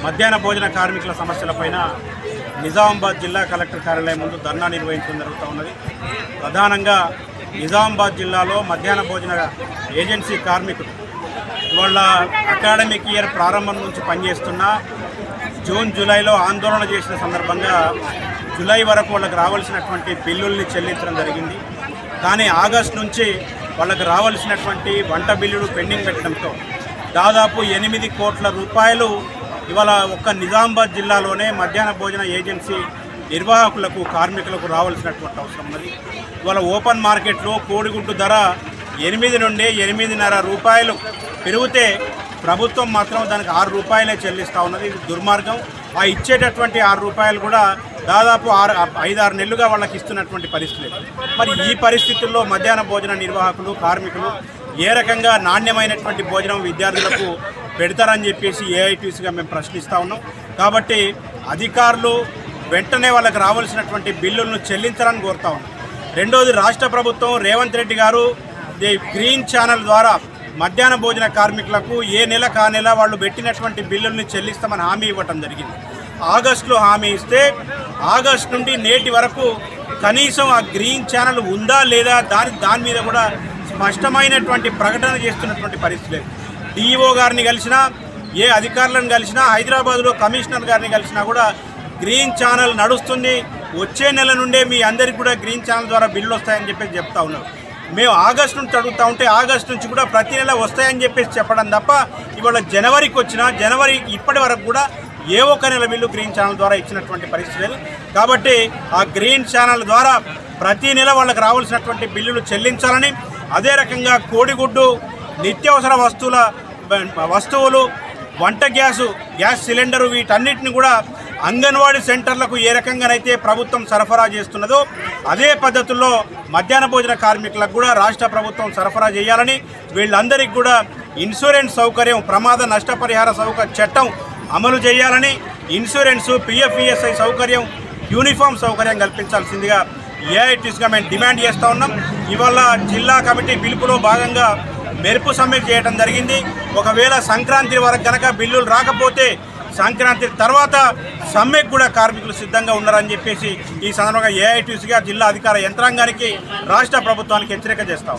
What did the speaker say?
మధ్యాహ్న భోజన కార్మికుల సమస్యలపైన నిజామాబాద్ జిల్లా కలెక్టర్ కార్యాలయం ముందు ధర్నా నిర్వహించడం జరుగుతూ ఉన్నది. ప్రధానంగా నిజామాబాద్ జిల్లాలో మధ్యాహ్న భోజన ఏజెన్సీ కార్మికులు వాళ్ళ అకాడమిక్ ఇయర్ ప్రారంభం నుంచి పనిచేస్తున్న జూన్ జూలైలో ఆందోళన చేసిన సందర్భంగా జూలై వరకు వాళ్ళకి రావాల్సినటువంటి బిల్లుల్ని చెల్లించడం జరిగింది. కానీ ఆగస్టు నుంచి వాళ్ళకి రావాల్సినటువంటి వంట బిల్లులు పెండింగ్ పెట్టడంతో దాదాపు 8 కోట్ల రూపాయలు ఇవాళ ఒక్క నిజామాబాద్ జిల్లాలోనే మధ్యాహ్న భోజన ఏజెన్సీ నిర్వాహకులకు కార్మికులకు రావాల్సినటువంటి అవసరం ఉన్నది. ఇవాళ ఓపెన్ మార్కెట్లో కోడిగుడ్డు ధర 8 నుండి 8.5 రూపాయలు పెరిగితే ప్రభుత్వం మాత్రం దానికి 6 రూపాయలే చెల్లిస్తూ ఉన్నది. ఇది దుర్మార్గం. ఆ ఇచ్చేటటువంటి 6 రూపాయలు కూడా దాదాపు 5-6 నెలలుగా వాళ్ళకి ఇస్తున్నటువంటి పరిస్థితి. మరి ఈ పరిస్థితుల్లో మధ్యాహ్న భోజన నిర్వాహకులు కార్మికులు ఏ రకంగా నాణ్యమైనటువంటి భోజనం విద్యార్థులకు పెడతారని చెప్పేసి ఏఐటీసీగా మేము ప్రశ్నిస్తూ ఉన్నాం. కాబట్టి అధికారులు వెంటనే వాళ్ళకి రావాల్సినటువంటి బిల్లులను చెల్లించాలని కోరుతా ఉన్నాం. రెండోది, రాష్ట్ర ప్రభుత్వం రేవంత్ రెడ్డి గారు గ్రీన్ ఛానల్ ద్వారా మధ్యాహ్న భోజన కార్మికులకు ఏ నెల కా నెల వాళ్ళు పెట్టినటువంటి బిల్లుల్ని చెల్లిస్తామని హామీ ఇవ్వటం జరిగింది. ఆగస్టులో హామీ ఇస్తే ఆగస్టు నుండి నేటి వరకు కనీసం ఆ గ్రీన్ ఛానల్ ఉందా లేదా దాని మీద కూడా స్పష్టమైనటువంటి ప్రకటన చేస్తున్నటువంటి పరిస్థితి లేదు. డిఈఓ గారిని కలిసినా, ఏ అధికారులను కలిసినా, హైదరాబాద్లో కమిషనర్ గారిని కలిసినా కూడా గ్రీన్ ఛానల్ నడుస్తుంది, వచ్చే నెల నుండే మీ అందరికీ కూడా గ్రీన్ ఛానల్ ద్వారా బిల్లులు వస్తాయని చెప్పేసి చెప్తా ఉన్నారు. మేము ఆగస్టు నుంచి అడుగుతూ ఉంటే ఆగస్టు నుంచి కూడా ప్రతి నెల వస్తాయని చెప్పేసి చెప్పడం తప్ప ఇవాళ జనవరికి వచ్చినా జనవరి ఇప్పటి వరకు కూడా ఏ ఒక్క నెల బిల్లు గ్రీన్ ఛానల్ ద్వారా ఇచ్చినటువంటి పరిస్థితి లేదు. కాబట్టి ఆ గ్రీన్ ఛానల్ ద్వారా ప్రతి నెల వాళ్ళకి రావాల్సినటువంటి బిల్లులు చెల్లించాలని, అదే రకంగా కోడిగుడ్డు, నిత్యావసర వస్తువులు, వంట గ్యాస్ సిలిండరు, వీటన్నిటిని కూడా అంగన్వాడీ సెంటర్లకు ఏ రకంగానైతే ప్రభుత్వం సరఫరా చేస్తున్నదో అదే పద్ధతుల్లో మధ్యాహ్న భోజన కార్మికులకు కూడా రాష్ట్ర ప్రభుత్వం సరఫరా చేయాలని, వీళ్ళందరికీ కూడా ఇన్సూరెన్స్ సౌకర్యం, ప్రమాద నష్టపరిహార చట్టం అమలు చేయాలని, ఇన్సూరెన్సు, పిఎఫ్ఈఎస్ఐ సౌకర్యం, యూనిఫామ్ సౌకర్యం కల్పించాల్సిందిగా ఏఐటీసీగా మేము డిమాండ్ చేస్తూ ఉన్నాం. ఇవాళ జిల్లా కమిటీ పిలుపులో భాగంగా మెరుపు సమ్మె చేయడం జరిగింది. ఒకవేళ సంక్రాంతి వరకు కనుక బిల్లులు రాకపోతే సంక్రాంతి తర్వాత సమ్మెకు కూడా కార్మికులు సిద్ధంగా ఉన్నారని చెప్పేసి ఈ సందర్భంగా ఏఐటీసీగా జిల్లా అధికార యంత్రాంగానికి, రాష్ట్ర ప్రభుత్వానికి హెచ్చరిక చేస్తాం.